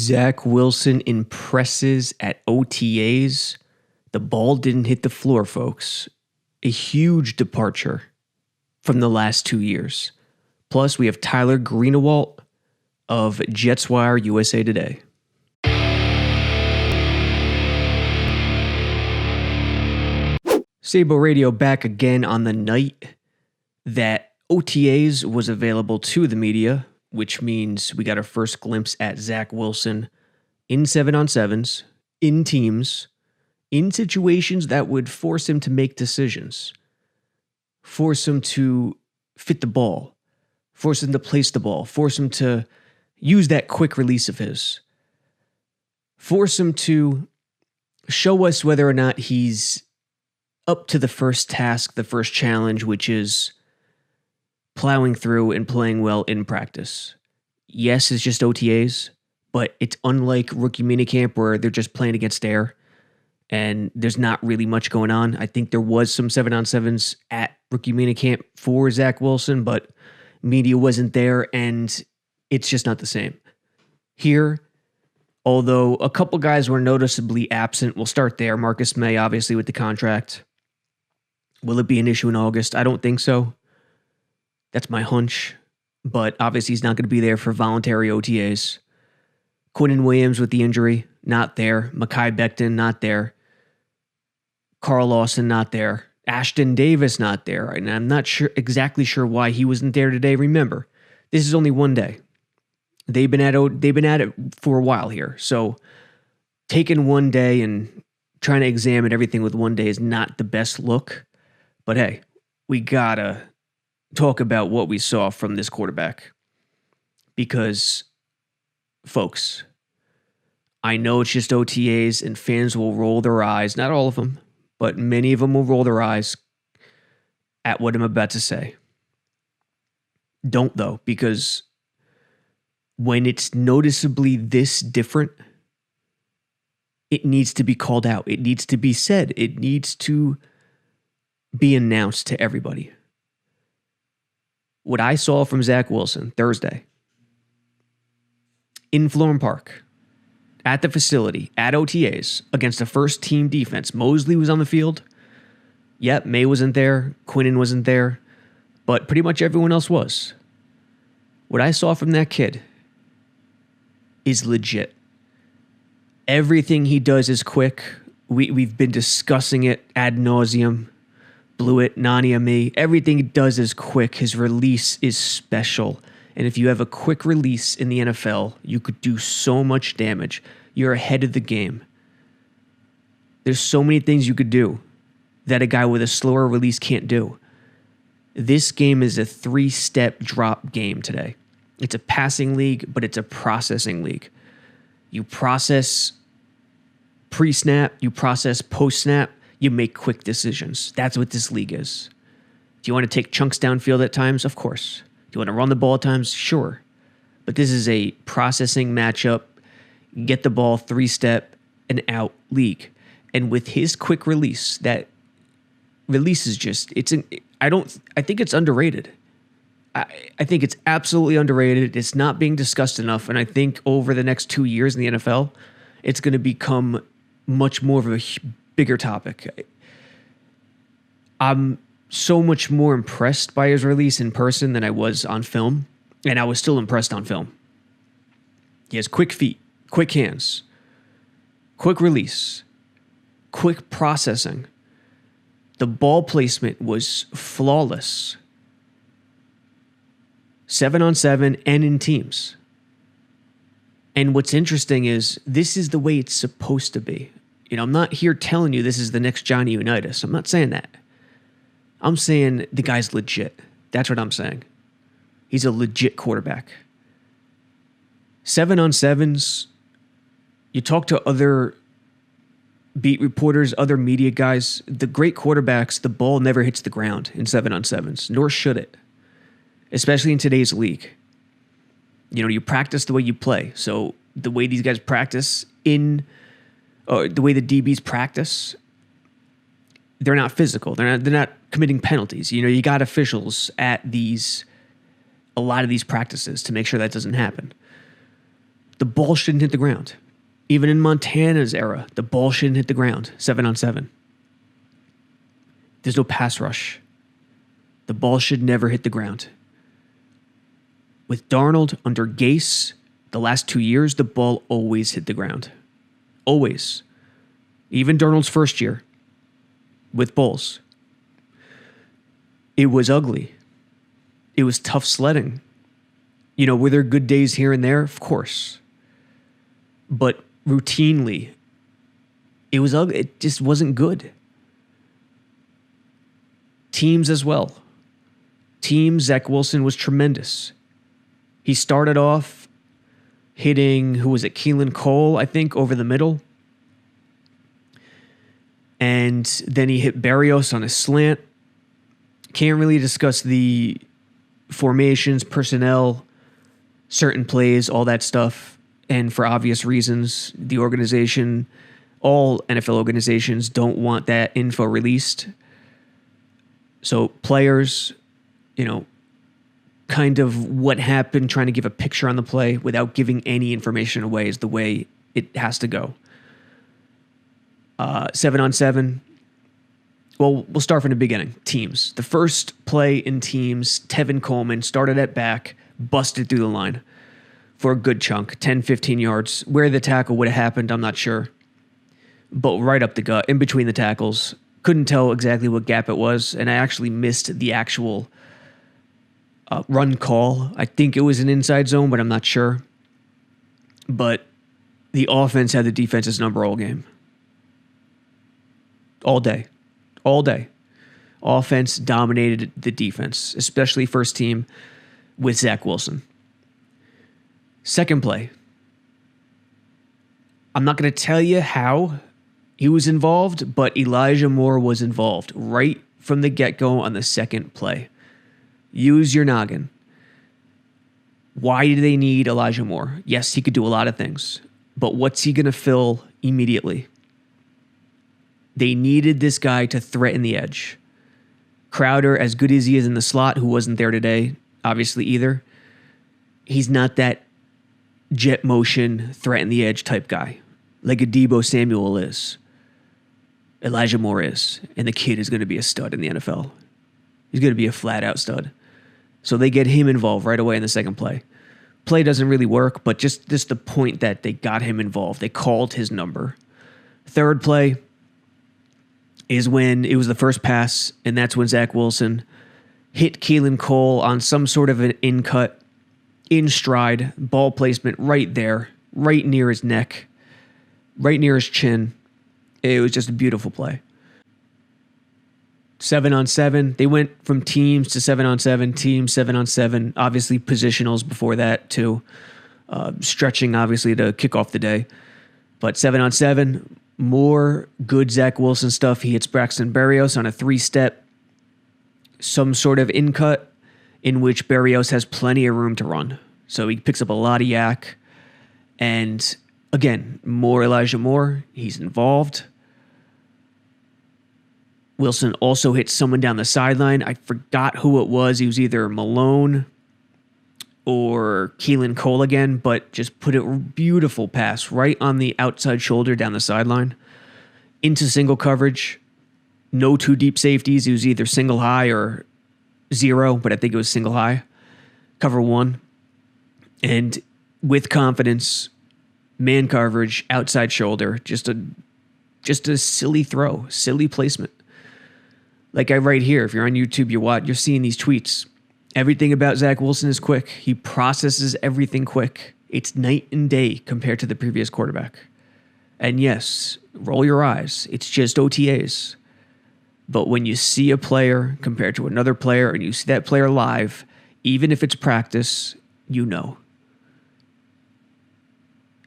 Zach Wilson impresses at OTAs. The ball didn't hit the floor, folks. A huge departure from the last 2 years. Plus, we have Tyler Greenawalt of Jets Wire USA Today. Sabo Radio back again on the night that OTAs was available to the media, which means we got our first glimpse at Zach Wilson in 7-on-7s, in teams, in situations that would force him to make decisions, force him to fit the ball, force him to place the ball, force him to use that quick release of his, force him to show us whether or not he's up to the first task, the first challenge, which is plowing through and playing well in practice. Yes, it's just OTAs, but it's unlike rookie minicamp where they're just playing against air and there's not really much going on. I think there was some 7-on-7s at rookie minicamp for Zach Wilson, but media wasn't there and it's just not the same. Here, although a couple guys were noticeably absent, we'll start there. Marcus May, obviously, with the contract. Will it be an issue in August? I don't think so. That's my hunch. But obviously he's not going to be there for voluntary OTAs. Quinnen Williams with the injury, not there. Mekhi Becton, not there. Carl Lawson, not there. Ashton Davis, not there. And I'm not exactly sure why he wasn't there today. Remember, this is only one day. They've been at it for a while here. So taking one day and trying to examine everything with one day is not the best look. But hey, we gotta talk about what we saw from this quarterback. Because, folks, I know it's just OTAs and fans will roll their eyes. Not all of them, but many of them will roll their eyes at what I'm about to say. Don't though, because when it's noticeably this different, it needs to be called out. It needs to be said. It needs to be announced to everybody. What I saw from Zach Wilson Thursday in Florham Park, at the facility, at OTAs, against a first-team defense. Mosley was on the field. Yep, May wasn't there. Quinnen wasn't there. But pretty much everyone else was. What I saw from that kid is legit. Everything he does is quick. We've been discussing it ad nauseum. Blewett, Nani, me. Everything he does is quick. His release is special. And if you have a quick release in the NFL, you could do so much damage. You're ahead of the game. There's so many things you could do that a guy with a slower release can't do. This game is a 3-step drop game today. It's a passing league, but it's a processing league. You process pre-snap, you process post-snap, you make quick decisions. That's what this league is. Do you want to take chunks downfield at times? Of course. Do you want to run the ball at times? Sure. But this is a processing matchup, get the ball 3-step and out league. And with his quick release, that release is just, I think it's underrated. I think it's absolutely underrated. It's not being discussed enough. And I think over the next 2 years in the NFL, it's going to become much more of a bigger topic. I'm so much more impressed by his release in person than I was on film. And I was still impressed on film. He has quick feet, quick hands, quick release, quick processing. The ball placement was flawless. 7-on-7 and in teams. And what's interesting is this is the way it's supposed to be. You know, I'm not here telling you this is the next Johnny Unitas. I'm not saying that. I'm saying the guy's legit. That's what I'm saying. He's a legit quarterback. 7-on-7s, you talk to other beat reporters, other media guys, the great quarterbacks, the ball never hits the ground in 7-on-7s, nor should it, especially in today's league. You know, you practice the way you play. So the way these guys practice the way the DBs practice, they're not physical. They're not committing penalties. You know, you got officials at a lot of these practices to make sure that doesn't happen. The the ball shouldn't hit the ground. Even in Montana's era, the ball shouldn't hit the ground 7-on-7. There's no pass rush. The ball should never hit the ground. With Darnold under Gase, the last 2 years, the ball always hit the ground. Always. Even Darnold's first year with Bulls. It was ugly. It was tough sledding. Were there good days here and there? Of course. But routinely, it was ugly. It just wasn't good. Teams as well. Zach Wilson was tremendous. He started off hitting, Keelan Cole, I think, over the middle. And then he hit Berrios on a slant. Can't really discuss the formations, personnel, certain plays, all that stuff. And for obvious reasons, the organization, all NFL organizations don't want that info released. So players, kind of what happened, trying to give a picture on the play without giving any information away is the way it has to go. 7-on-7. Well, we'll start from the beginning. Teams. The first play in teams, Tevin Coleman started at back, busted through the line for a good chunk, 10, 15 yards. Where the tackle would have happened, I'm not sure. But right up the gut, in between the tackles. Couldn't tell exactly what gap it was, and I actually missed the actual run call. I think it was an inside zone, but I'm not sure. But the offense had the defense's number all game. All day. Offense dominated the defense, especially first team with Zach Wilson. Second play. I'm not going to tell you how he was involved, but Elijah Moore was involved right from the get-go on the second play. Use your noggin. Why do they need Elijah Moore? Yes, he could do a lot of things, but what's he going to fill immediately? They needed this guy to threaten the edge. Crowder, as good as he is in the slot, who wasn't there today, obviously either, he's not that jet motion, threaten the edge type guy like a Deebo Samuel is. Elijah Moore is, and the kid is going to be a stud in the NFL. He's going to be a flat-out stud. So they get him involved right away in the second play. Play doesn't really work, but just the point that they got him involved. They called his number. Third play is when it was the first pass, and that's when Zach Wilson hit Keelan Cole on some sort of an in-cut, in stride, ball placement right there, right near his neck, right near his chin. It was just a beautiful play. 7-on-7. They went from teams to 7-on-7, teams 7-on-7. Obviously positionals before that too. Stretching obviously to kick off the day. But 7-on-7, more good Zach Wilson stuff. He hits Braxton Berrios on a 3-step. Some sort of in-cut in which Berrios has plenty of room to run. So he picks up a lot of yak. And again, more Elijah Moore. He's involved. Wilson also hit someone down the sideline. I forgot who it was. He was either Malone or Keelan Cole again, but just put a beautiful pass right on the outside shoulder down the sideline into single coverage. No two deep safeties. He was either single high or zero, but I think it was single high. Cover one. And with confidence, man coverage, outside shoulder, just a silly throw, silly placement. Like I write here, if you're on YouTube, you're seeing these tweets. Everything about Zach Wilson is quick. He processes everything quick. It's night and day compared to the previous quarterback. And yes, roll your eyes. It's just OTAs. But when you see a player compared to another player and you see that player live, even if it's practice, you know.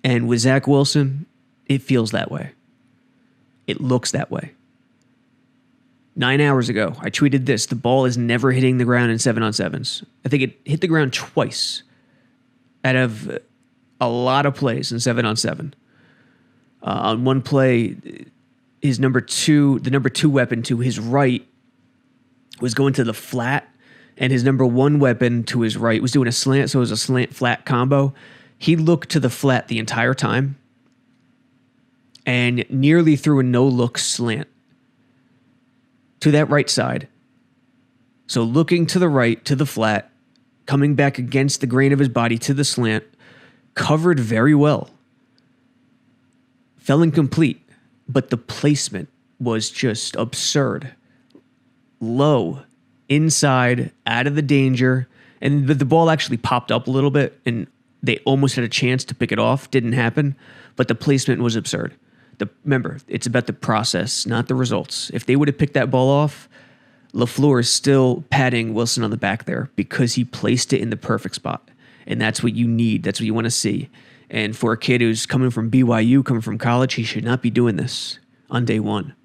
And with Zach Wilson, it feels that way. It looks that way. 9 hours ago, I tweeted this. The ball is never hitting the ground in 7-on-7s. I think it hit the ground twice out of a lot of plays in 7-on-7. On one play, the number two weapon to his right was going to the flat, and his number one weapon to his right was doing a slant, so it was a slant-flat combo. He looked to the flat the entire time and nearly threw a no-look slant to that right side. So looking to the right, to the flat, coming back against the grain of his body to the slant, covered very well. Fell incomplete, but the placement was just absurd. Low, inside, out of the danger, and the ball actually popped up a little bit, and they almost had a chance to pick it off. Didn't happen, but the placement was absurd. Remember, it's about the process, not the results. If they would have picked that ball off, LaFleur is still patting Wilson on the back there because he placed it in the perfect spot. And that's what you need. That's what you want to see. And for a kid who's coming from BYU, coming from college, he should not be doing this on day one.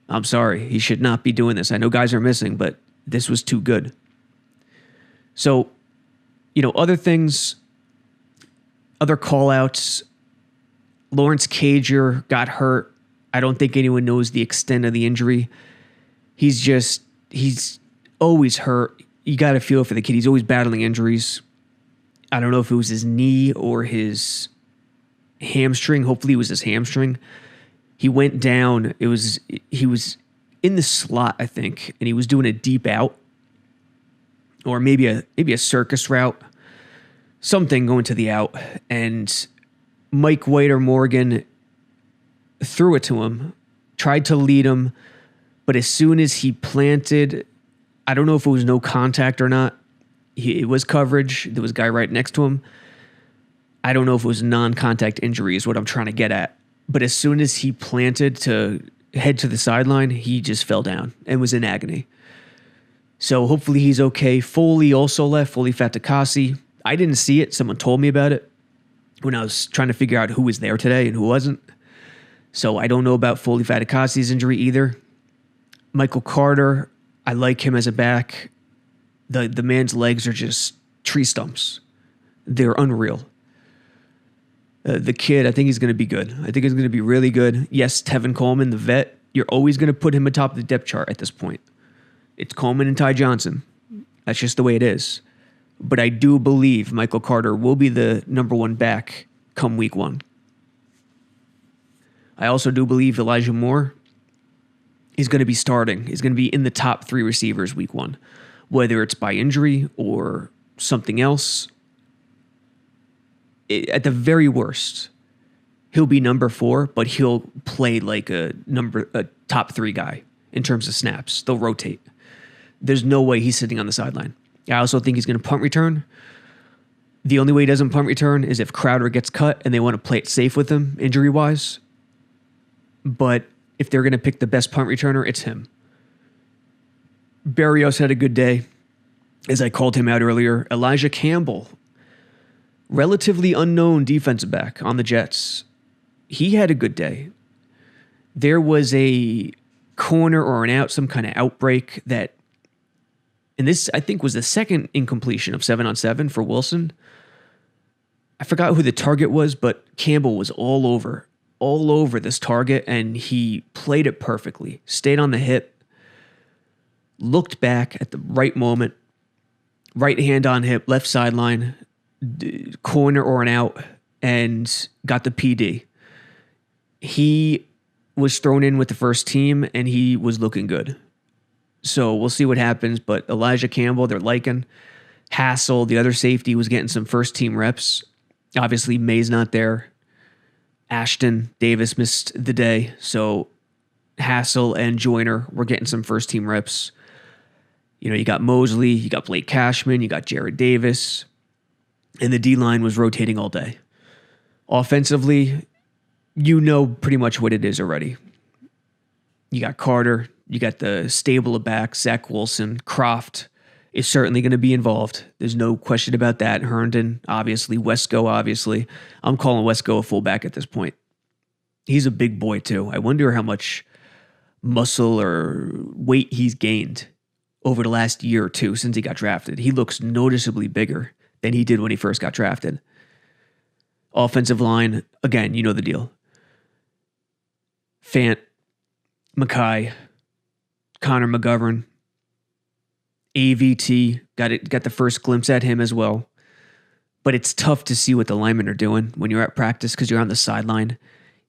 I'm sorry. He should not be doing this. I know guys are missing, but this was too good. So, other things, other call-outs. Lawrence Cager got hurt. I don't think anyone knows the extent of the injury. He's always hurt. You got to feel for the kid. He's always battling injuries. I don't know if it was his knee or his hamstring. Hopefully it was his hamstring. He went down. He was in the slot, I think, and he was doing a deep out or maybe a circus route, something going to the out, and Mike White or Morgan threw it to him, tried to lead him, but as soon as he planted, I don't know if it was no contact or not. It was coverage. There was a guy right next to him. I don't know if it was non-contact injury is what I'm trying to get at. But as soon as he planted to head to the sideline, he just fell down and was in agony. So hopefully he's okay. Foley also left. Foley Fatukasi. I didn't see it. Someone told me about it when I was trying to figure out who was there today and who wasn't. So I don't know about Foley Fatukasi's injury either. Michael Carter, I like him as a back. The man's legs are just tree stumps. They're unreal. The kid, I think he's going to be good. I think he's going to be really good. Yes, Tevin Coleman, the vet, you're always going to put him atop the depth chart at this point. It's Coleman and Ty Johnson. That's just the way it is. But I do believe Michael Carter will be the number one back come week one. I also do believe Elijah Moore is going to be starting. He's going to be in the top 3 receivers week one. Whether it's by injury or something else, at the very worst, he'll be number 4, but he'll play like a top 3 guy in terms of snaps. They'll rotate. There's no way he's sitting on the sideline. I also think he's going to punt return. The only way he doesn't punt return is if Crowder gets cut and they want to play it safe with him injury-wise. But if they're going to pick the best punt returner, it's him. Berrios had a good day, as I called him out earlier. Elijah Campbell, relatively unknown defensive back on the Jets. He had a good day. There was a corner or an out, some kind of outbreak that, and this I think was the second incompletion of 7-on-7 for Wilson. I forgot who the target was, but Campbell was all over this target, and he played it perfectly. Stayed on the hip, looked back at the right moment, right hand on hip, left sideline, corner or an out, and got the PD. He was thrown in with the first team, and he was looking good. So we'll see what happens, but Elijah Campbell, they're liking. Hassel, the other safety, was getting some first-team reps. Obviously, May's not there. Ashton Davis missed the day, so Hassel and Joyner were getting some first-team reps. You got Mosley, you got Blake Cashman, you got Jared Davis, and the D-line was rotating all day. Offensively, you know pretty much what it is already. You got Carter, you got the stable of backs, Zach Wilson, Croft is certainly going to be involved. There's no question about that. Herndon, obviously. Wesco, obviously. I'm calling Wesco a fullback at this point. He's a big boy, too. I wonder how much muscle or weight he's gained over the last year or two since he got drafted. He looks noticeably bigger than he did when he first got drafted. Offensive line, again, you know the deal. Fant, Mackay, Connor McGovern, AVT, got the first glimpse at him as well. but it's tough to see what the linemen are doing when you're at practice because you're on the sideline.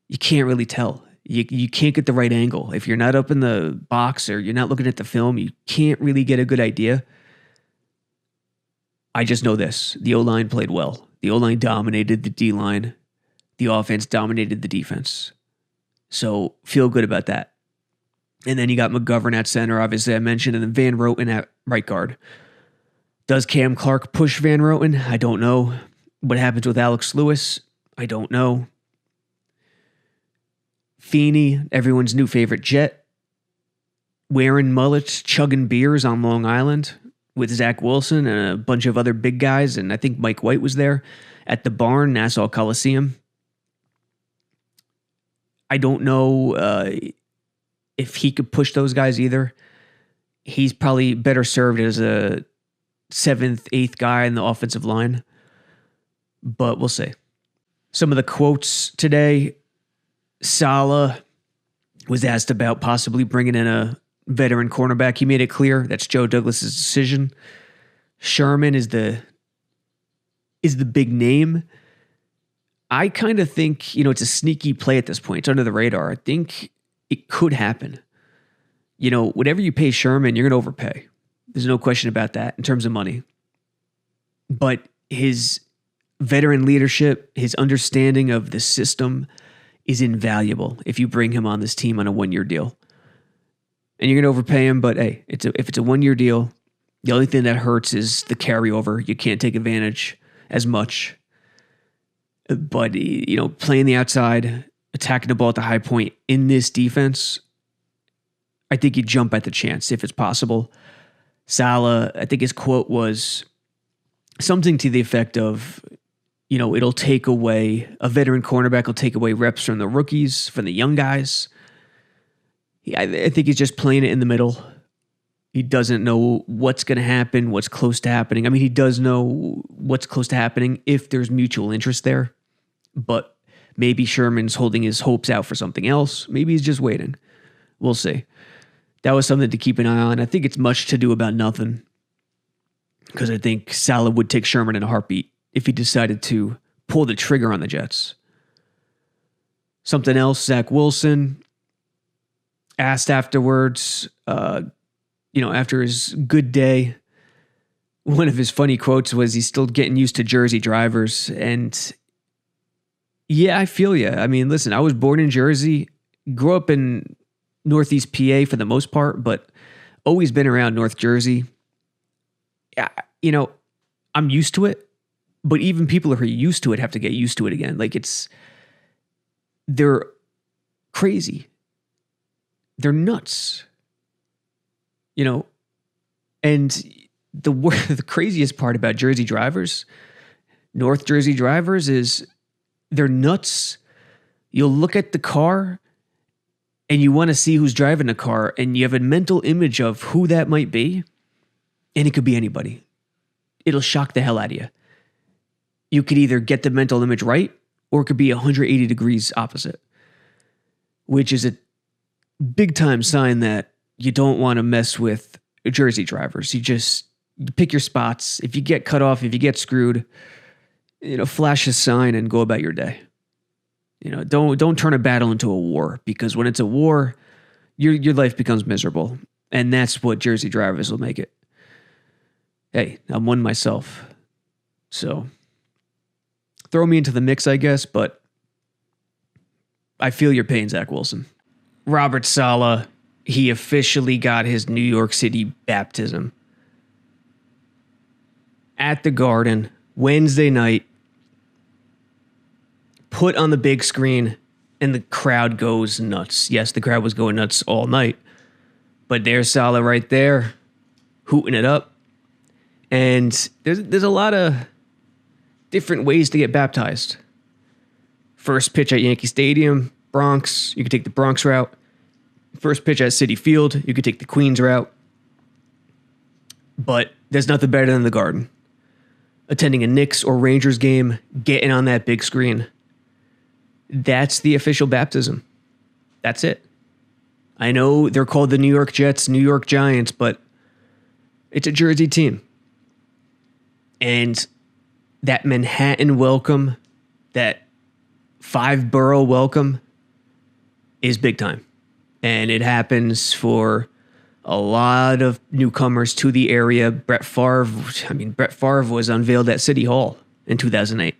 You can't really tell. You can't get the right angle. If you're not up in the box or you're not looking at the film, you can't really get a good idea. I just know this. The O-line played well. The O-line dominated the D-line. The offense dominated the defense. So feel good about that. And then you got McGovern at center, obviously I mentioned, and then Van Roten at right guard. Does Cam Clark push Van Roten? I don't know. What happens with Alex Lewis? I don't know. Feeney, everyone's new favorite Jet, wearing mullets, chugging beers on Long Island with Zach Wilson and a bunch of other big guys, and I think Mike White was there at the barn, Nassau Coliseum. I don't know if he could push those guys either. He's probably better served as a 7th, 8th guy in the offensive line, but we'll see. Some of the quotes today. Salah was asked about possibly bringing in a veteran cornerback. He made it clear that's Joe Douglas's decision. Sherman is the big name. I kind of think, it's a sneaky play at this point. It's under the radar. I think it could happen. Whatever you pay Sherman, you're going to overpay. There's no question about that in terms of money. But his veteran leadership, his understanding of the system is invaluable if you bring him on this team on a 1-year deal. And you're going to overpay him, but hey, if it's a 1-year deal, the only thing that hurts is the carryover. You can't take advantage as much. But, playing the outside, attacking the ball at the high point in this defense, I think you jump at the chance if it's possible. Salah, I think his quote was something to the effect of, it'll take away, a veteran cornerback will take away reps from the rookies, from the young guys. I think he's just playing it in the middle. He doesn't know what's going to happen, what's close to happening. I mean, he does know what's close to happening if there's mutual interest there. But maybe Sherman's holding his hopes out for something else. Maybe he's just waiting. We'll see. That was something to keep an eye on. I think it's much to do about nothing, because I think Salah would take Sherman in a heartbeat if he decided to pull the trigger on the Jets. Something else, Zach Wilson asked afterwards, after his good day, one of his funny quotes was he's still getting used to Jersey drivers. And yeah, I feel you. I mean, listen, I was born in Jersey, grew up in Northeast PA for the most part, but always been around North Jersey. Yeah, I'm used to it. But even people who are used to it have to get used to it again. They're crazy. They're nuts. And the craziest part about Jersey drivers, North Jersey drivers, is they're nuts. You'll look at the car and you want to see who's driving the car, and you have a mental image of who that might be, and it could be anybody. It'll shock the hell out of you. You could either get the mental image right, or it could be 180 degrees opposite, which is a big time sign that you don't want to mess with Jersey drivers. You pick your spots. If you get cut off, if you get screwed, flash a sign and go about your day. Don't turn a battle into a war, because when it's a war, your life becomes miserable. And that's what Jersey drivers will make it. Hey, I'm one myself. So throw me into the mix, I guess, but I feel your pain, Zach Wilson. Robert Saleh, he officially got his New York City baptism at the Garden Wednesday night, put on the big screen, and the crowd goes nuts. Yes, the crowd was going nuts all night, but there's Saleh right there, hooting it up. And there's a lot of different ways to get baptized. First pitch at Yankee Stadium, Bronx, you could take the Bronx route. First pitch at Citi Field, you could take the Queens route. But there's nothing better than the Garden. Attending a Knicks or Rangers game, getting on that big screen. That's the official baptism. That's it. I know they're called the New York Jets, New York Giants, but it's a Jersey team. And that Manhattan welcome, that 5-borough welcome is big time. And it happens for a lot of newcomers to the area. Brett Favre was unveiled at City Hall in 2008.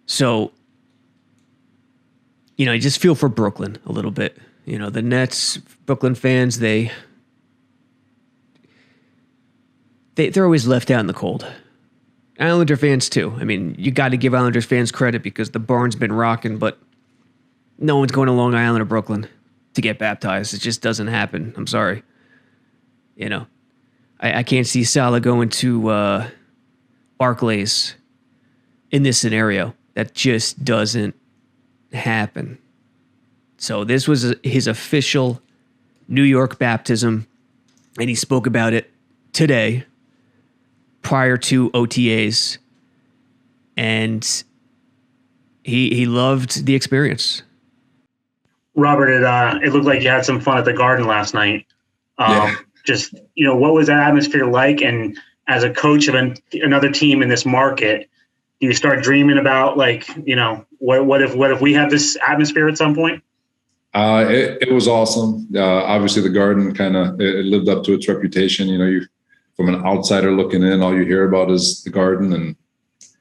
So, you just feel for Brooklyn a little bit. The Nets, Brooklyn fans, they're always left out in the cold. Islander fans too. You got to give Islanders fans credit because the barn's been rocking, but no one's going to Long Island or Brooklyn to get baptized. It just doesn't happen. I'm sorry. I can't see Salah going to Barclays in this scenario. That just doesn't happen. So this was his official New York baptism, and he spoke about it today prior to OTAs, and he loved the experience. Robert, it looked like you had some fun at the Garden last night. Yeah. Just, what was that atmosphere like? And as a coach of another team in this market, do you start dreaming about what if we have this atmosphere at some point? It was awesome. Obviously, the Garden it lived up to its reputation. You from an outsider looking in, all you hear about is the Garden, and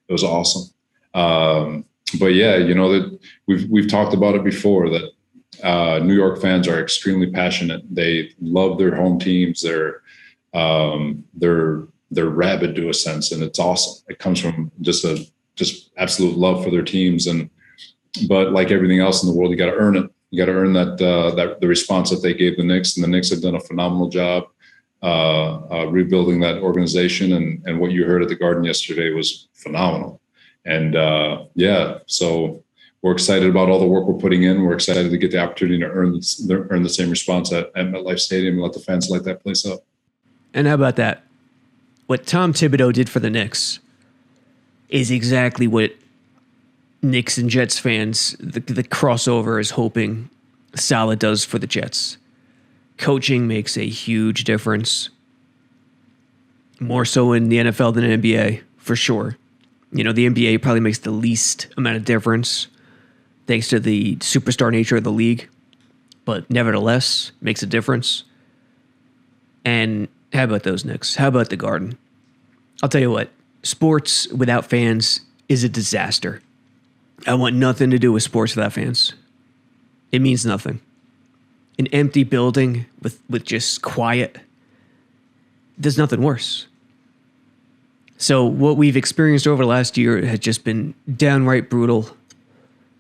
it was awesome. But yeah, that we've talked about it before that New York fans are extremely passionate. They love their home teams. They're rabid to a sense, and it's awesome. It comes from just absolute love for their teams. But like everything else in the world, you got to earn it. You got to earn that the response that they gave the Knicks, and the Knicks have done a phenomenal job rebuilding that organization. And what you heard at the Garden yesterday was phenomenal. And so we're excited about all the work we're putting in. We're excited to get the opportunity to earn the same response at MetLife Stadium and let the fans light that place up. And how about that? What Tom Thibodeau did for the Knicks is exactly what Knicks and Jets fans, the crossover, is hoping Saleh does for the Jets. Coaching makes a huge difference. More so in the NFL than in the NBA, for sure. The NBA probably makes the least amount of difference thanks to the superstar nature of the league, but nevertheless makes a difference. And how about those Knicks? How about the Garden? I'll tell you what, sports without fans is a disaster. I want nothing to do with sports without fans. It means nothing. An empty building with just quiet, there's nothing worse. So what we've experienced over the last year has just been downright brutal.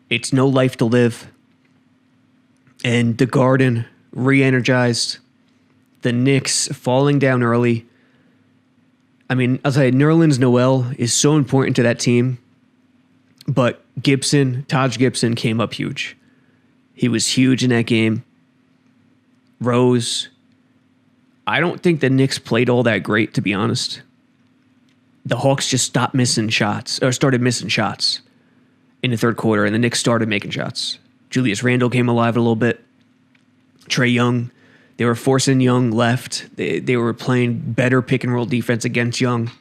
It's no life to live. And the Garden re-energized. The Knicks falling down early. I'll tell you, Nerlens Noel is so important to that team. But Taj Gibson came up huge. He was huge in that game. Rose. I don't think the Knicks played all that great, to be honest. The Hawks just started missing shots in the third quarter, and the Knicks started making shots. Julius Randle came alive a little bit. Trae Young, they were forcing Young left. They were playing better pick and roll defense against Young.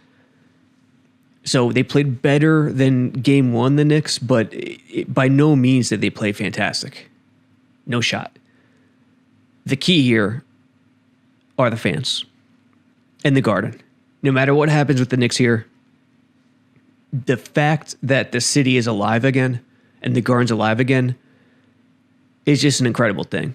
So they played better than game one, the Knicks, but by no means did they play fantastic. No shot. The key here are the fans and the Garden. No matter what happens with the Knicks here, the fact that the city is alive again and the Garden's alive again is just an incredible thing.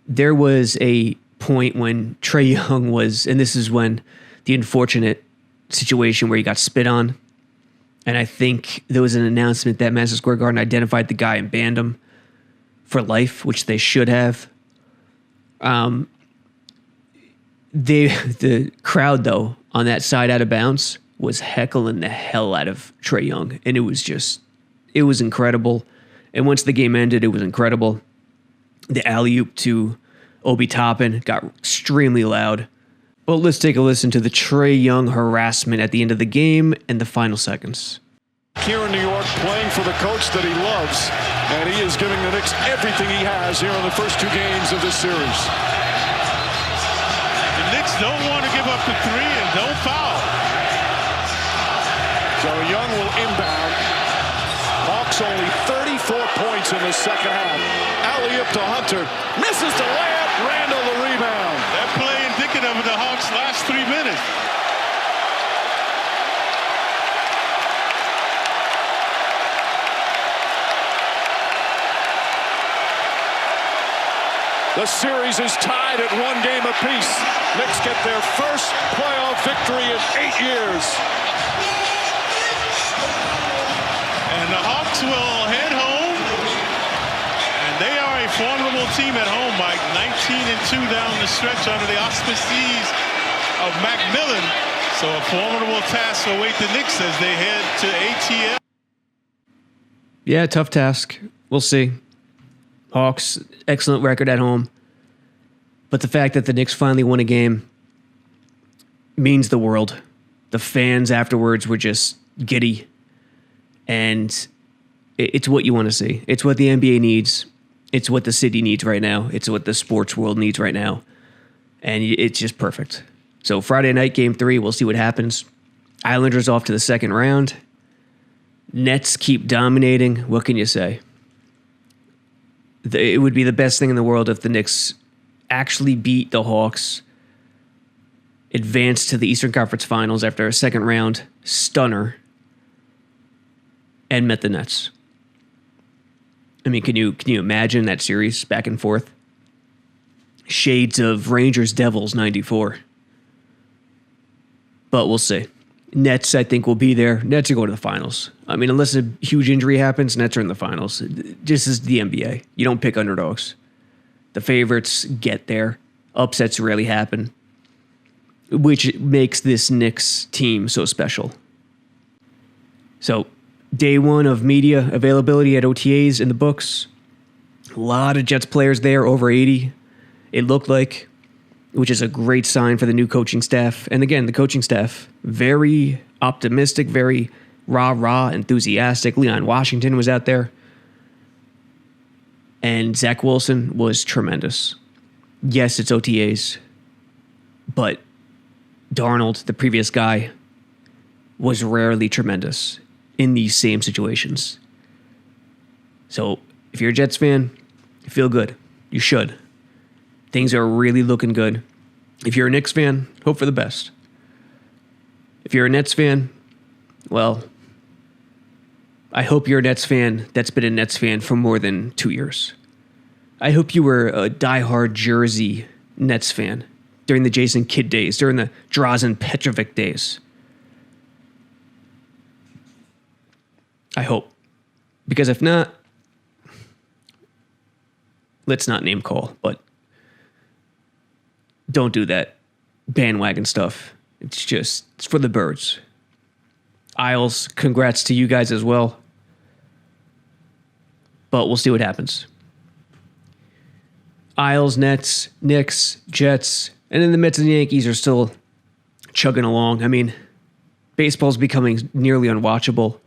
There was a point when Trae Young was, and this is when the unfortunate situation where he got spit on, and I think there was an announcement that Madison Square Garden identified the guy and banned him for life, which they should have. The crowd, though, on that side out of bounds was heckling the hell out of Trae Young, and it was incredible. And once the game ended, it was incredible. The alley-oop to Obi Toppin got extremely loud. Well, let's take a listen to the Trae Young harassment at the end of the game and the final seconds. Here in New York, playing for the coach that he loves, and he is giving the Knicks everything he has here in the first two games of this series. The Knicks don't want to give up the three and don't foul. So Young will inbound. Hawks only 34 points in the second half. Alley-oop to Hunter. Misses the layup. Randall the rebound. That play indicative of the Hawks' last 3 minutes. The series is tied at 1 game apiece. Knicks get their first playoff victory in 8 years. And the Hawks will head home. And they are a formidable team at home, Mike. 19-2 down the stretch under the auspices of Macmillan. So a formidable task will await the Knicks as they head to ATL. Yeah, tough task. We'll see. Hawks, excellent record at home. But the fact that the Knicks finally won a game means the world. The fans afterwards were just giddy. And it's what you want to see. It's what the NBA needs. It's what the city needs right now. It's what the sports world needs right now. And it's just perfect. So Friday night, game 3, we'll see what happens. Islanders off to the second round. Nets keep dominating. What can you say? It would be the best thing in the world if the Knicks actually beat the Hawks, advance to the Eastern Conference Finals after a second round stunner, and met the Nets. I mean, can you imagine that series back and forth? Shades of Rangers Devils 94. But we'll see. Nets, I think, will be there. Nets are going to the finals. I mean, unless a huge injury happens, Nets are in the finals. This is the NBA. You don't pick underdogs. The favorites get there. Upsets rarely happen, which makes this Knicks team so special. So, day 1 of media availability at OTAs in the books. A lot of Jets players there, over 80, it looked like, which is a great sign for the new coaching staff. And again, the coaching staff, very optimistic, very rah-rah, enthusiastic. Leon Washington was out there. And Zach Wilson was tremendous. Yes, it's OTAs, but Darnold, the previous guy, was rarely tremendous in these same situations. So if you're a Jets fan, you feel good. You should. Things are really looking good. If you're a Knicks fan, hope for the best. If you're a Nets fan, well, I hope you're a Nets fan that's been a Nets fan for more than 2 years. I hope you were a diehard Jersey Nets fan during the Jason Kidd days, during the Drazen Petrovic days. I hope. Because if not, let's not name call, but don't do that bandwagon stuff. It's for the birds. Isles, congrats to you guys as well. But we'll see what happens. Isles, Nets, Knicks, Jets, and then the Mets and the Yankees are still chugging along. I mean, baseball's becoming nearly unwatchable.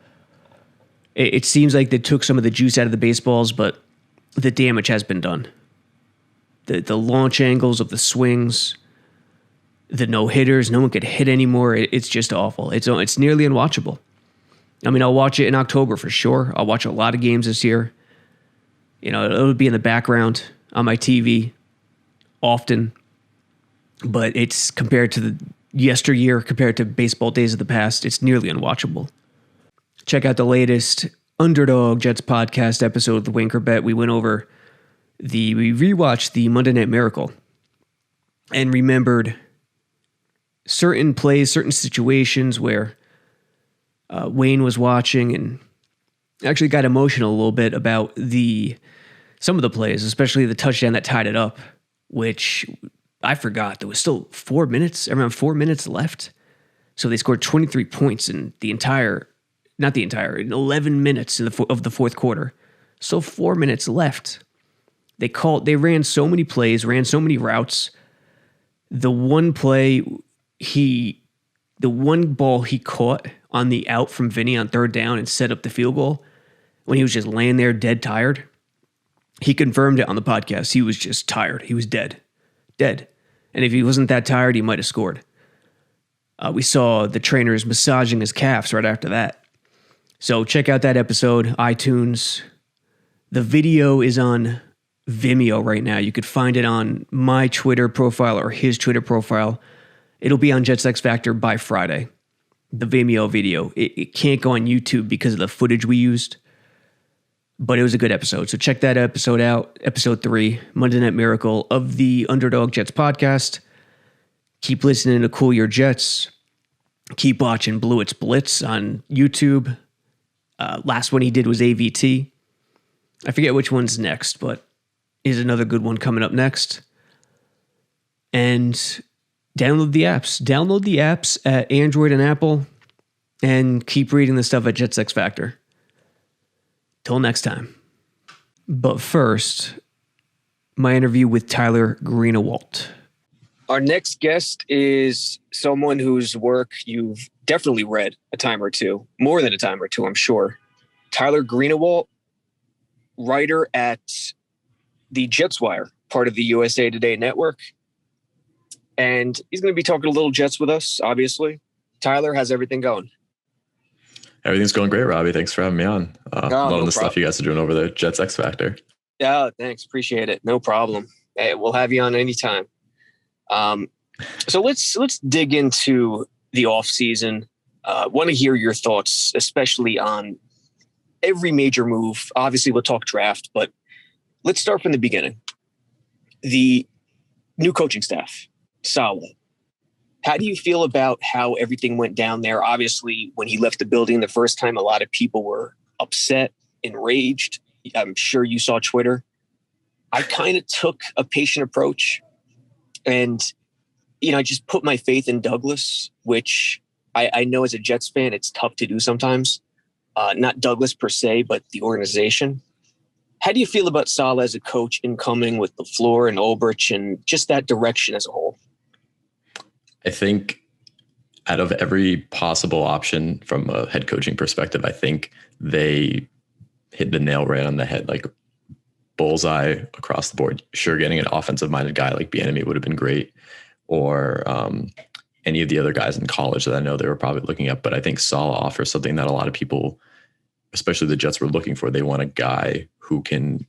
It seems like they took some of the juice out of the baseballs, but the damage has been done. The launch angles of the swings, the no-hitters, no one could hit anymore. It's just awful. It's nearly unwatchable. I mean, I'll watch it in October for sure. I'll watch a lot of games this year. You know, it'll be in the background on my TV often, but it's compared to the yesteryear, compared to baseball days of the past, it's nearly unwatchable. Check out the latest Underdog Jets podcast episode of the Winker Bet. We rewatched the Monday Night Miracle and remembered certain plays, certain situations where Wayne was watching and actually got emotional a little bit about some of the plays, especially the touchdown that tied it up, which I forgot. There was still around 4 minutes left. So they scored 23 points in 11 minutes of the fourth quarter. So 4 minutes left. They ran so many plays, ran so many routes. The one ball he caught on the out from Vinny on third down and set up the field goal when he was just laying there dead tired. He confirmed it on the podcast. He was just tired. He was dead. And if he wasn't that tired, he might have scored. We saw the trainers massaging his calves right after that. So check out that episode, iTunes. The video is on Vimeo right now. You could find it on my Twitter profile or his Twitter profile. It'll be on Jets X Factor by Friday. The Vimeo video. It can't go on YouTube because of the footage we used. But it was a good episode. So check that episode out. Episode 3, Monday Night Miracle of the Underdog Jets podcast. Keep listening to Cool Your Jets. Keep watching Blewitz Blitz on YouTube. Last one he did was AVT. I forget which one's next, but is another good one coming up next. And download the apps. Download the apps at Android and Apple. And keep reading the stuff at Jets X Factor. Till next time. But first, my interview with Tyler Greenawalt. Our next guest is someone whose work you've definitely read a time or two, more than a time or two, I'm sure. Tyler Greenawalt, writer at the Jets Wire, part of the USA Today network. And he's going to be talking a little Jets with us, obviously. Tyler, how's everything going? Everything's going great, Robbie. Thanks for having me on. Loving the stuff problem. you guys are doing over there, Jets X Factor. Yeah, thanks. Appreciate it. No problem. Hey, we'll have you on anytime. So let's dig into the off season. Want to hear your thoughts, especially on every major move. Obviously, we'll talk draft, but let's start from the beginning. The new coaching staff, Saleh. How do you feel about how everything went down there? Obviously, when he left the building the first time, a lot of people were upset, enraged. I'm sure you saw Twitter. I kind of took a patient approach and, I just put my faith in Douglas, which I know as a Jets fan, it's tough to do sometimes. Not Douglas per se, but the organization. How do you feel about Saleh as a coach incoming with LaFleur and Ulbrich and just that direction as a whole? I think out of every possible option from a head coaching perspective, I think they hit the nail right on the head, like bullseye across the board. Sure, getting an offensive-minded guy like Bieniemy would have been great, or any of the other guys in college that I know they were probably looking at. But I think Saleh offers something that a lot of people, especially the Jets, were looking for. They want a guy who can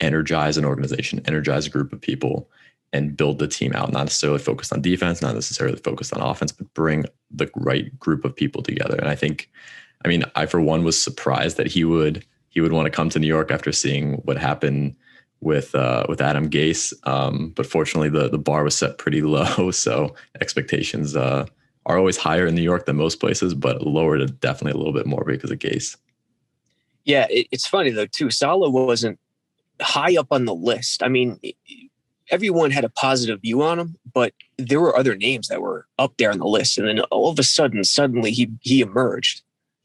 energize an organization, energize a group of people, and build the team out, not necessarily focused on defense, not necessarily focused on offense, but bring the right group of people together. And I for one was surprised that he would want to come to New York after seeing what happened with Adam Gase. But fortunately the bar was set pretty low. So expectations are always higher in New York than most places, but lower to definitely a little bit more because of Gase. Yeah, it's funny though too. Saleh wasn't high up on the list. I mean, everyone had a positive view on him, but there were other names that were up there on the list. And then all of a sudden, suddenly he emerged.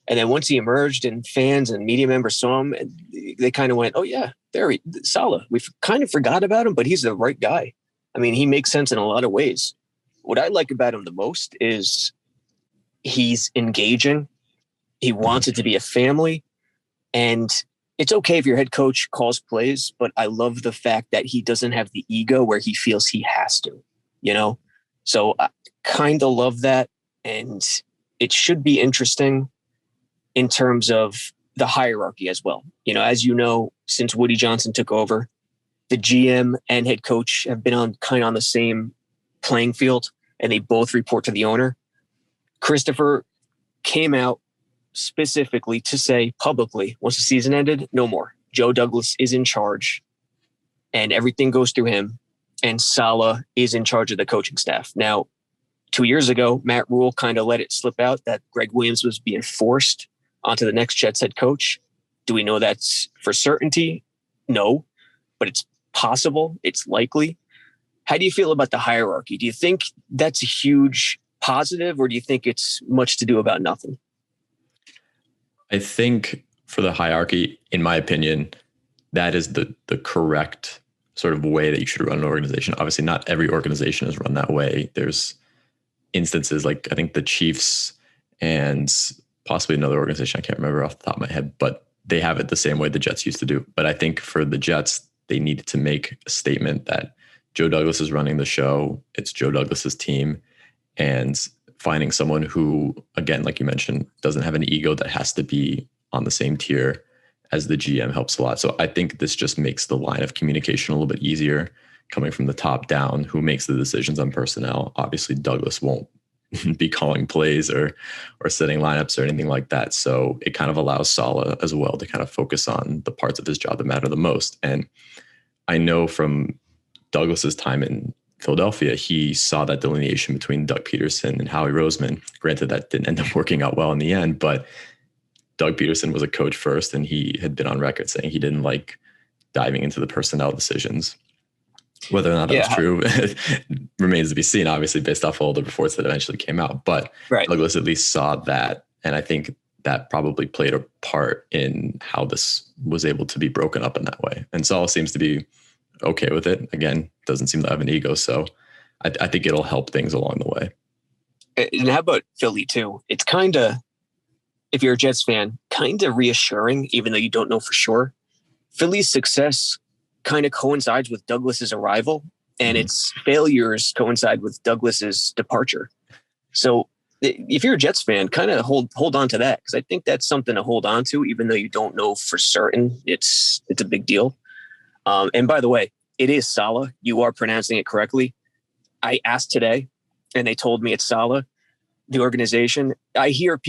And then once he emerged and fans and media members saw him, and they kind of went, oh yeah, Saleh. We've kind of forgot about him, but he's the right guy. I mean, he makes sense in a lot of ways. What I like about him the most is he's engaging. He wants it to be a family. And it's okay if your head coach calls plays, but I love the fact that he doesn't have the ego where he feels he has to, So I kind of love that. And it should be interesting in terms of the hierarchy as well. As you know, since Woody Johnson took over, the GM and head coach have been on the same playing field, and they both report to the owner. Christopher came out specifically to say publicly, once the season ended, no more. Joe Douglas is in charge and everything goes through him, and Saleh is in charge of the coaching staff. Now, 2 years ago, Matt Rule kind of let it slip out that Greg Williams was being forced onto the next Jets head coach. Do we know that's for certainty? No, but it's possible. It's likely. How do you feel about the hierarchy? Do you think that's a huge positive, or do you think it's much to do about nothing? I think for the hierarchy, in my opinion, that is the correct sort of way that you should run an organization. Obviously, not every organization is run that way. There's instances like I think the Chiefs and possibly another organization, I can't remember off the top of my head, but they have it the same way the Jets used to do. But I think for the Jets, they needed to make a statement that Joe Douglas is running the show. It's Joe Douglas's team. And finding someone who, again, like you mentioned, doesn't have an ego that has to be on the same tier as the GM helps a lot. So I think this just makes the line of communication a little bit easier coming from the top down. Who makes the decisions on personnel? Obviously, Douglas won't be calling plays or setting lineups or anything like that. So it kind of allows Saleh as well to kind of focus on the parts of his job that matter the most. And I know from Douglas's time in Philadelphia, he saw that delineation between Doug Peterson and Howie Roseman. Granted, that didn't end up working out well in the end, but Doug Peterson was a coach first, and he had been on record saying he didn't like diving into the personnel decisions. Whether or not that was true remains to be seen, obviously, based off all the reports that eventually came out. But Douglas at least saw that, and I think that probably played a part in how this was able to be broken up in that way. And Saleh seems to be okay with it. Again, doesn't seem to have an ego, so I think it'll help things along the way. And how about Philly too? It's kind of, if you're a Jets fan, kind of reassuring, even though you don't know for sure. Philly's success kind of coincides with Douglas's arrival, and its failures coincide with Douglas's departure. So if you're a Jets fan, kind of hold on to that, because I think that's something to hold on to, even though you don't know for certain. It's a big deal. And by the way, it is Salah. You are pronouncing it correctly. I asked today, and they told me it's Salah, the organization. I hear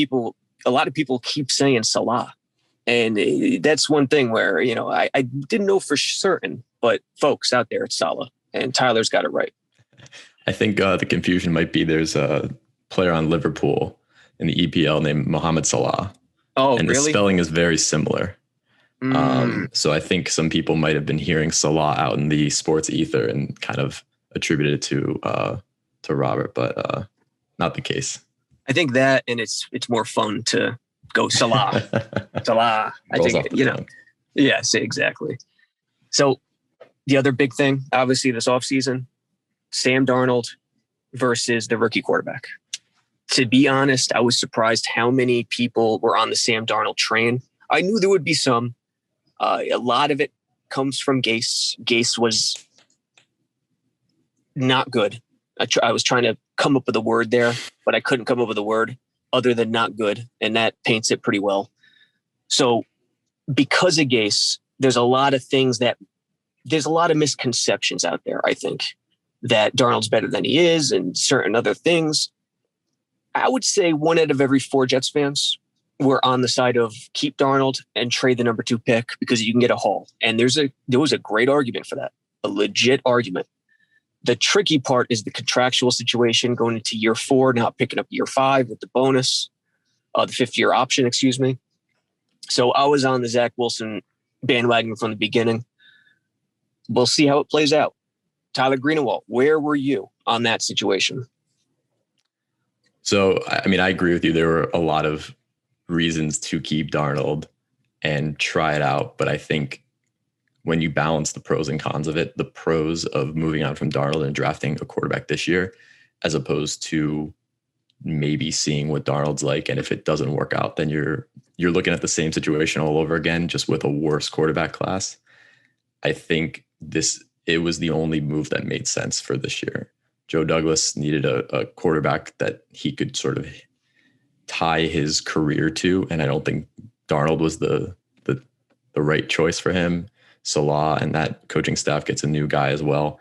a lot of people keep saying Salah. And that's one thing where, I didn't know for certain, but folks out there, it's Salah, and Tyler's got it right. I think the confusion might be there's a player on Liverpool in the EPL named Mohamed Salah. Oh, and really? The spelling is very similar. So I think some people might have been hearing Salah out in the sports ether and kind of attributed it to Robert, but not the case. I think that, and it's more fun to go Salah. Salah. I think, yes, exactly. So the other big thing, obviously, this offseason, Sam Darnold versus the rookie quarterback. To be honest, I was surprised how many people were on the Sam Darnold train. I knew there would be some. A lot of it comes from Gase. Gase was not good. I was trying to come up with a word there, but I couldn't come up with a word other than not good, and that paints it pretty well. So because of Gase, there's a lot of misconceptions out there, I think, that Darnold's better than he is and certain other things. I would say 1 out of every 4 Jets fans were on the side of keep Darnold and trade the number 2 pick because you can get a haul. And there was a great argument for that, a legit argument. The tricky part is the contractual situation going into year 4, not picking up year 5 with the bonus, the 5th-year option, excuse me. So I was on the Zach Wilson bandwagon from the beginning. We'll see how it plays out. Tyler Greenawalt, where were you on that situation? So, I mean, I agree with you. There were a lot of reasons to keep Darnold and try it out. But I think when you balance the pros and cons of it, the pros of moving on from Darnold and drafting a quarterback this year, as opposed to maybe seeing what Darnold's like. And if it doesn't work out, then you're looking at the same situation all over again, just with a worse quarterback class. I think it was the only move that made sense for this year. Joe Douglas needed a quarterback that he could sort of tie his career to. And I don't think Darnold was the right choice for him. Salah and that coaching staff gets a new guy as well.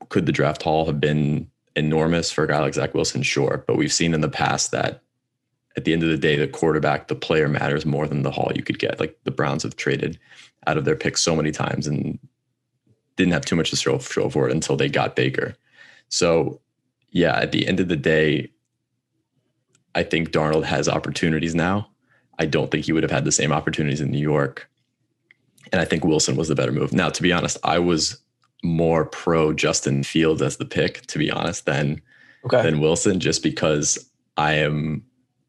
Could the draft haul have been enormous for a guy like Zach Wilson? Sure. But we've seen in the past that at the end of the day, the quarterback, the player matters more than the haul you could get. Like the Browns have traded out of their picks so many times and didn't have too much to show for it until they got Baker. So yeah, at the end of the day, I think Darnold has opportunities now. I don't think he would have had the same opportunities in New York. And I think Wilson was the better move. Now, to be honest, I was more pro Justin Fields as the pick, to be honest, than Wilson, just because I am,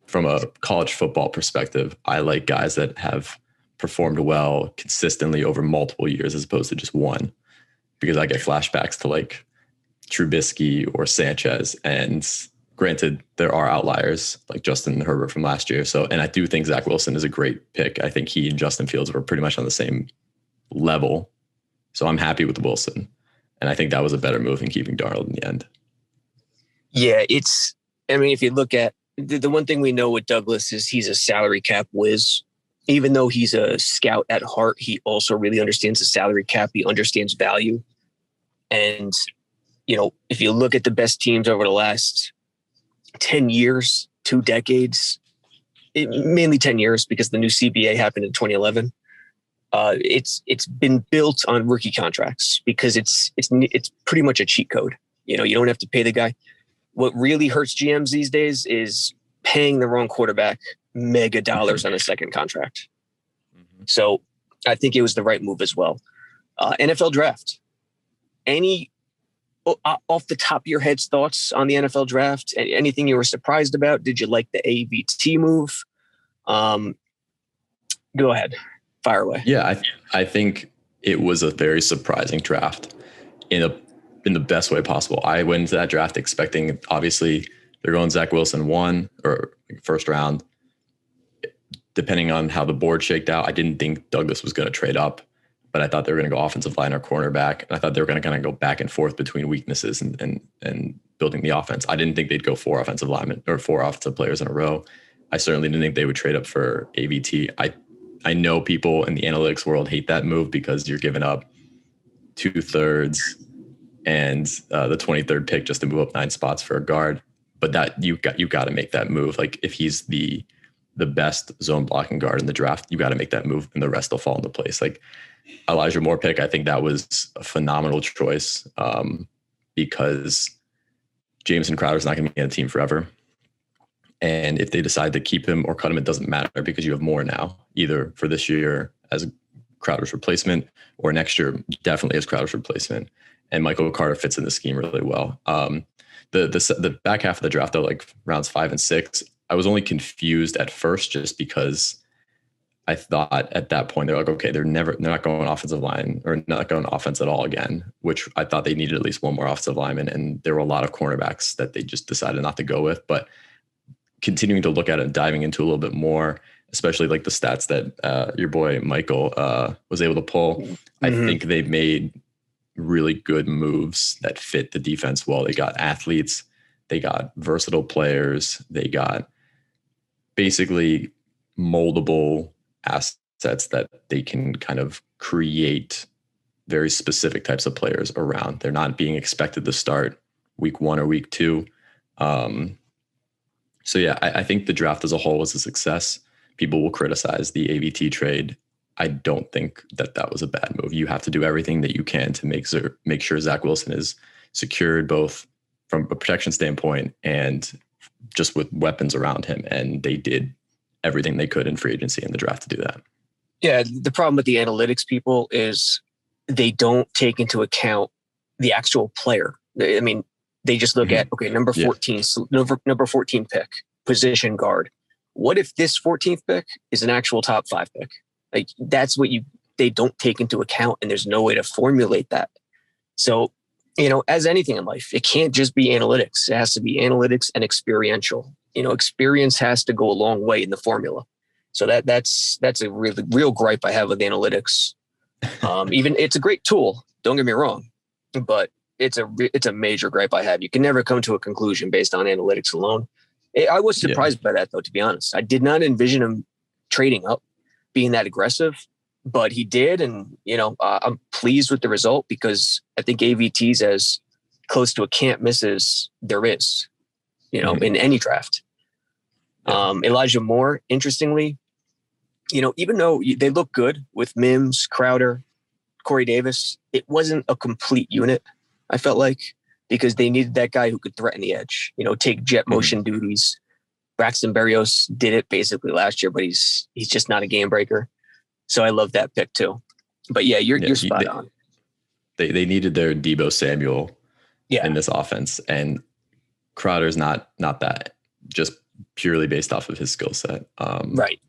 from a college football perspective, I like guys that have performed well consistently over multiple years as opposed to just one, because I get flashbacks to like Trubisky or Sanchez. And granted, there are outliers like Justin Herbert from last year. So, and I do think Zach Wilson is a great pick. I think he and Justin Fields were pretty much on the same level. So I'm happy with Wilson. And I think that was a better move than keeping Darnold in the end. Yeah, it's I mean, if you look at the one thing we know with Douglas is he's a salary cap whiz. Even though he's a scout at heart, he also really understands the salary cap. He understands value. And, if you look at the best teams over the last 10 years, 2 decades, mainly 10 years because the new CBA happened in 2011. It's been built on rookie contracts because it's pretty much a cheat code. You don't have to pay the guy. What really hurts GMs these days is paying the wrong quarterback mega dollars on a second contract. Mm-hmm. So I think it was the right move as well. NFL draft. Any off the top of your head's thoughts on the NFL draft? Anything you were surprised about? Did you like the AVT move? Go ahead. Fire away. Yeah, I think it was a very surprising draft in the best way possible. I went into that draft expecting, obviously, they're going Zach Wilson 1 or first round. Depending on how the board shaked out, I didn't think Douglas was going to trade up, but I thought they were going to go offensive line or cornerback. And I thought they were going to kind of go back and forth between weaknesses and building the offense. I didn't think they'd go 4 offensive linemen or 4 offensive players in a row. I certainly didn't think they would trade up for AVT. I know people in the analytics world hate that move because you're giving up 2/3 and the 23rd pick just to move up 9 spots for a guard. But that you got to make that move. Like if he's the best zone blocking guard in the draft, you got to make that move, and the rest will fall into place. Like Elijah Moore pick, I think that was a phenomenal choice because Jameson Crowder's not going to be on the team forever. And if they decide to keep him or cut him, it doesn't matter because you have Moore now, either for this year as Crowder's replacement or next year definitely as Crowder's replacement. And Michael Carter fits in the scheme really well. The back half of the draft, though, like rounds 5 and 6, I was only confused at first just because I thought at that point they're like, okay, they're not going offensive line or not going offense at all again, which I thought they needed at least one more offensive lineman. And there were a lot of cornerbacks that they just decided not to go with. But continuing to look at it and diving into a little bit more, especially like the stats that your boy Michael was able to pull, mm-hmm. I think they've made really good moves that fit the defense well. They got athletes, they got versatile players, they got basically moldable assets that they can kind of create very specific types of players around. They're not being expected to start week 1 or week 2. So yeah, I think the draft as a whole was a success. People will criticize the AVT trade. I don't think that was a bad move. You have to do everything that you can to make sure Zach Wilson is secured, both from a protection standpoint and just with weapons around him. And they did everything they could in free agency and the draft to do that. Yeah, the problem with the analytics people is they don't take into account the actual player. I mean, they just look at, okay, number 14, number 14 pick, position guard. What if this 14th pick is an actual top 5 pick? Like that's what they don't take into account, and there's no way to formulate that. So, as anything in life, it can't just be analytics. It has to be analytics and experiential. Experience has to go a long way in the formula. So that's a really real gripe I have with analytics. Even it's a great tool. Don't get me wrong, but it's a major gripe I have. You can never come to a conclusion based on analytics alone. I was surprised by that, though, to be honest. I did not envision him trading up, being that aggressive, but he did. And, I'm pleased with the result because I think AVT's as close to a can't miss as there is, in any draft. Elijah Moore, interestingly, even though they look good with Mims, Crowder, Corey Davis, it wasn't a complete unit, I felt like, because they needed that guy who could threaten the edge, take jet motion duties. Braxton Berrios did it basically last year, but he's just not a game breaker. So I love that pick too. But yeah, you're spot on. They needed their Deebo Samuel in this offense, and Crowder's not that, just purely based off of his skill set. Right.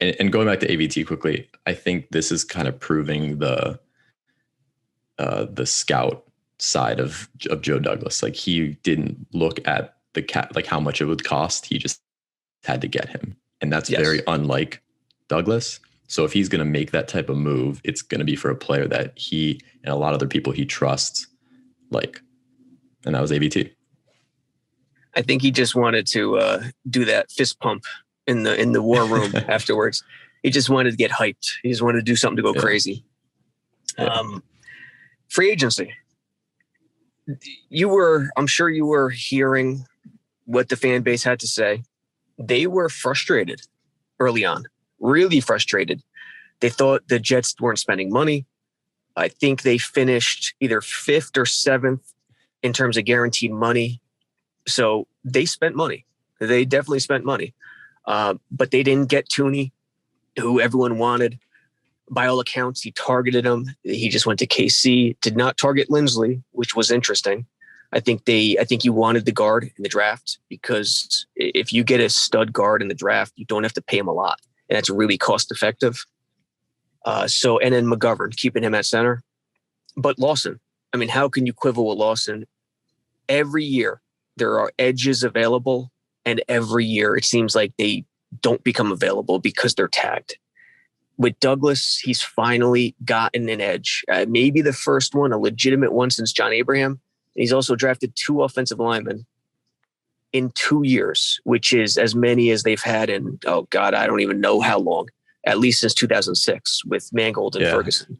And going back to AVT quickly, I think this is kind of proving the scout side of Joe Douglas. Like he didn't look at the cap, like how much it would cost. He just had to get him. And that's very unlike Douglas. So if he's going to make that type of move, it's going to be for a player that he and a lot of other people he trusts, and that was AVT. I think he just wanted to do that fist pump in the war room afterwards. He just wanted to get hyped. He just wanted to do something to go crazy. Free agency. I'm sure you were hearing what the fan base had to say. They were frustrated early on, really frustrated. They thought the Jets weren't spending money. I think they finished either 5th or 7th in terms of guaranteed money. So they spent money. They definitely spent money. But they didn't get Tooney, who everyone wanted. By all accounts, he targeted him. He just went to KC, did not target Lindsley, which was interesting. I think he wanted the guard in the draft, because if you get a stud guard in the draft, you don't have to pay him a lot. And that's really cost effective. And then McGovern, keeping him at center. But Lawson, I mean, how can you quibble with Lawson? Every year there are edges available, and every year it seems like they don't become available because they're tagged. With Douglas, he's finally gotten an edge. Maybe the first one, a legitimate one since John Abraham. And he's also drafted 2 offensive linemen in 2 years, which is as many as they've had in, I don't even know how long, at least since 2006 with Mangold and Ferguson.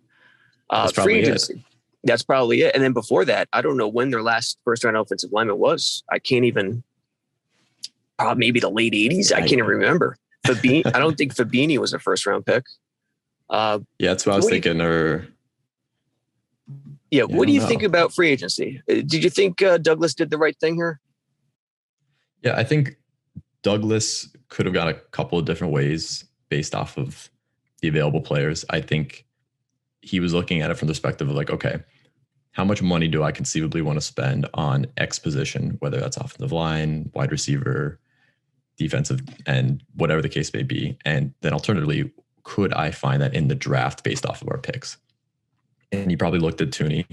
Free agency. That's probably it. And then before that, I don't know when their last first-round offensive lineman was. I can't even, maybe the late 80s. I can't even remember. I don't think Fabini was a first-round pick. That's what I was thinking. What do you think about free agency? Did you think Douglas did the right thing here? Yeah, I think Douglas could have gone a couple of different ways based off of the available players. I think he was looking at it from the perspective of like, okay, how much money do I conceivably want to spend on X position, whether that's offensive line, wide receiver, defensive, and whatever the case may be. And then alternatively, could I find that in the draft based off of our picks? And he probably looked at Tooney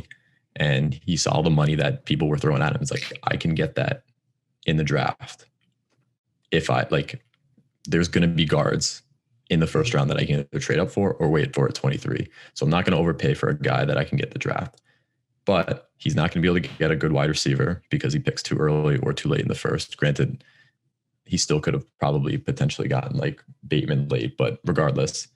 and he saw the money that people were throwing at him. It's like, I can get that in the draft. If there's going to be guards in the first round that I can either trade up for or wait for at 23. So I'm not going to overpay for a guy that I can get the draft. But he's not going to be able to get a good wide receiver because he picks too early or too late in the first. Granted, he still could have probably potentially gotten like Bateman late, but regardless.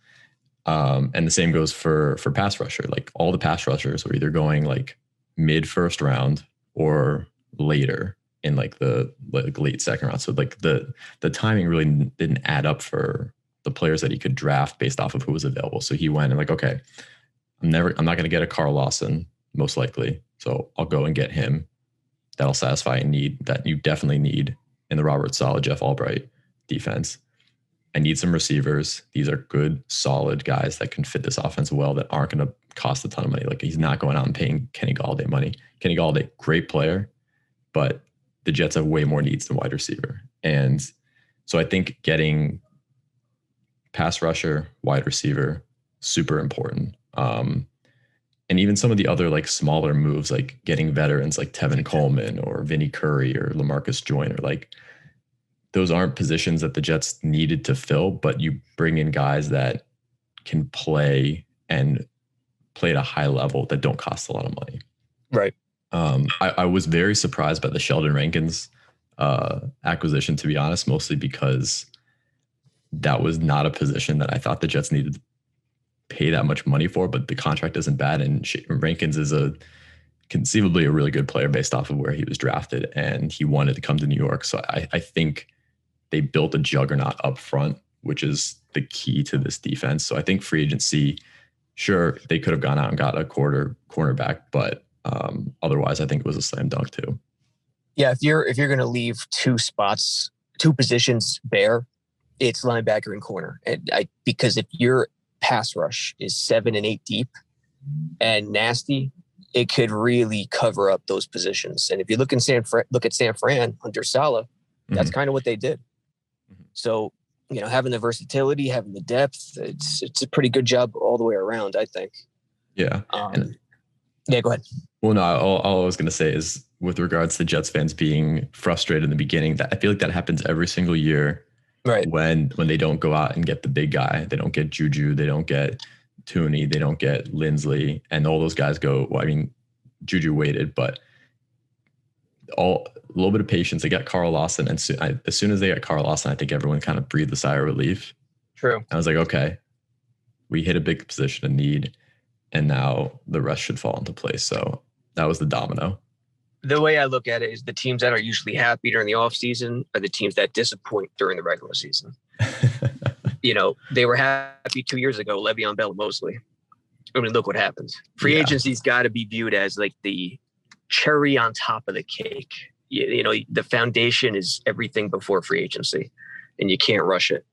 And the same goes for pass rusher. Like all the pass rushers were either going like mid first round or later in like the late second round. So like the timing really didn't add up for the players that he could draft based off of who was available. So he went and like, okay, I'm not going to get a Carl Lawson most likely. So I'll go and get him. That'll satisfy a need that you definitely need in the Robert Saleh, Jeff Albright defense. I need some receivers. These are good, solid guys that can fit this offense well, that aren't going to cost a ton of money. Like he's not going out and paying Kenny Galladay money. Kenny Galladay, great player, but the Jets have way more needs than wide receiver. And so I think getting pass rusher, wide receiver, super important. And even some of the other like smaller moves, like getting veterans like Tevin Coleman or Vinnie Curry or LaMarcus Joyner, like those aren't positions that the Jets needed to fill, but you bring in guys that can play and play at a high level that don't cost a lot of money. Right. I was very surprised by the Sheldon Rankins acquisition, to be honest, mostly because that was not a position that I thought the Jets needed to pay that much money for, but the contract isn't bad. And Rankins is conceivably a really good player based off of where he was drafted, and he wanted to come to New York. So I think they built a juggernaut up front, which is the key to this defense. So I think free agency, sure, they could have gone out and got a cornerback, but otherwise I think it was a slam dunk too. Yeah, if you're going to leave two positions bare, it's linebacker and corner. Because if your pass rush is 7 and 8 deep and nasty, it could really cover up those positions. And if you look at San Fran under Salah, that's kind of what they did. So, having the versatility, having the depth, it's a pretty good job all the way around, I think. Yeah. Yeah, go ahead. Well, no, all I was going to say is with regards to Jets fans being frustrated in the beginning, that I feel like that happens every single year. Right. When they don't go out and get the big guy, they don't get Juju, they don't get Tooney, they don't get Lindsley, and all those guys go, well, I mean, Juju waited, but a little bit of patience. They got Carl Lawson, and as soon as they got Carl Lawson, I think everyone kind of breathed a sigh of relief. True. I was like, okay, we hit a big position of need, and now the rest should fall into place. So that was the domino. The way I look at it is the teams that are usually happy during the offseason are the teams that disappoint during the regular season. They were happy 2 years ago, Le'Veon Bell and Mosley. I mean, look what happens. Free agency's got to be viewed as like the cherry on top of the cake. The foundation is everything before free agency, and you can't rush it.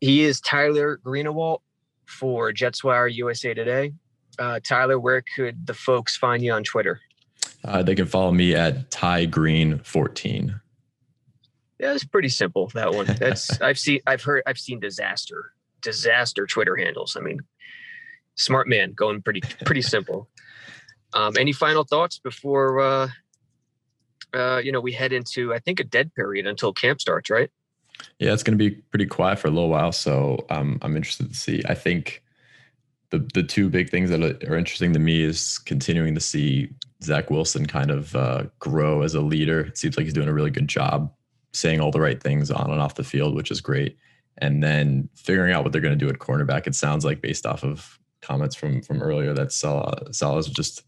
He is Tyler Greenawalt for JetsWire USA Today. Tyler, where could the folks find you on Twitter? They can follow me at TyGreen14. Yeah, it's pretty simple, that one. I've seen disaster Twitter handles. I mean, smart man, going pretty simple. Any final thoughts before we head into, I think, a dead period until camp starts, right? Yeah, it's going to be pretty quiet for a little while, so I'm interested to see. I think the two big things that are interesting to me is continuing to see Zach Wilson kind of grow as a leader. It seems like he's doing a really good job saying all the right things on and off the field, which is great. And then figuring out what they're going to do at cornerback. It sounds like, based off of comments from earlier, that Salah is just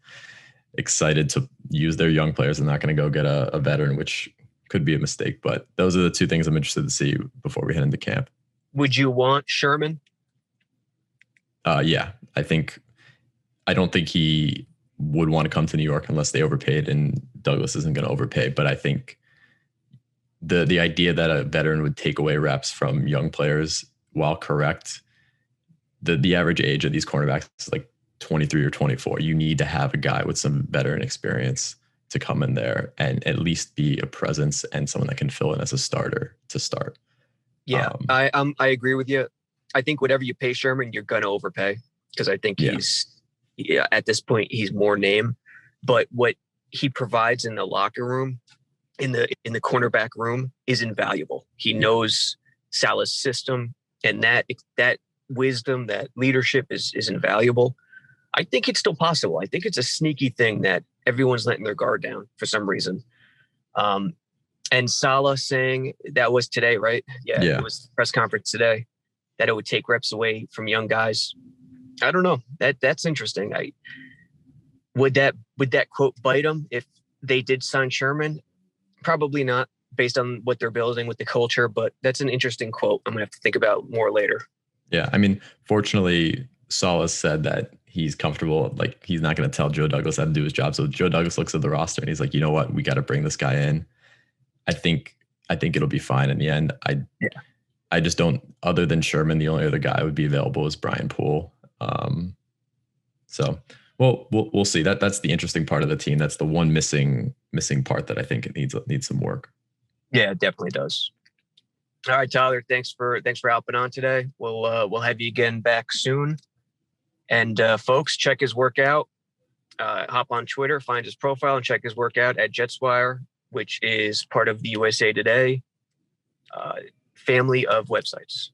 excited to use their young players and not going to go get a veteran, which could be a mistake. But those are the two things I'm interested to see before we head into camp. Would you want Sherman? Yeah, I don't think he would want to come to New York unless they overpaid, and Douglas isn't going to overpay. But I think the idea that a veteran would take away reps from young players, while correct, the average age of these cornerbacks is like 23 or 24. You need to have a guy with some veteran experience to come in there and at least be a presence and someone that can fill in as a starter to start. Yeah, I agree with you. I think whatever you pay Sherman, you're going to overpay, because I think at this point, he's more name. But what he provides in the locker room, in the cornerback room, is invaluable. He knows Saleh's system, and that wisdom, that leadership is invaluable. I think it's still possible. I think it's a sneaky thing that everyone's letting their guard down for some reason. And Salah saying, that was today, right? Yeah. It was the press conference today, that it would take reps away from young guys. I don't know. That's interesting. Would that quote bite them if they did sign Sherman? Probably not, based on what they're building with the culture, but that's an interesting quote I'm going to have to think about more later. Yeah. I mean, fortunately, Saleh said that he's comfortable. Like, he's not going to tell Joe Douglas how to do his job. So Joe Douglas looks at the roster and he's like, you know what? We got to bring this guy in. I think it'll be fine in the end. I just don't, other than Sherman, the only other guy would be available is Brian Poole. So we'll see. That's the interesting part of the team. That's the one missing part that I think it needs some work. Yeah, it definitely does. All right, Tyler, thanks for hopping on today. We'll have you again back soon. And folks, check his work out. Hop on Twitter, find his profile, and check his work out at JetsWire, which is part of the USA Today family of websites.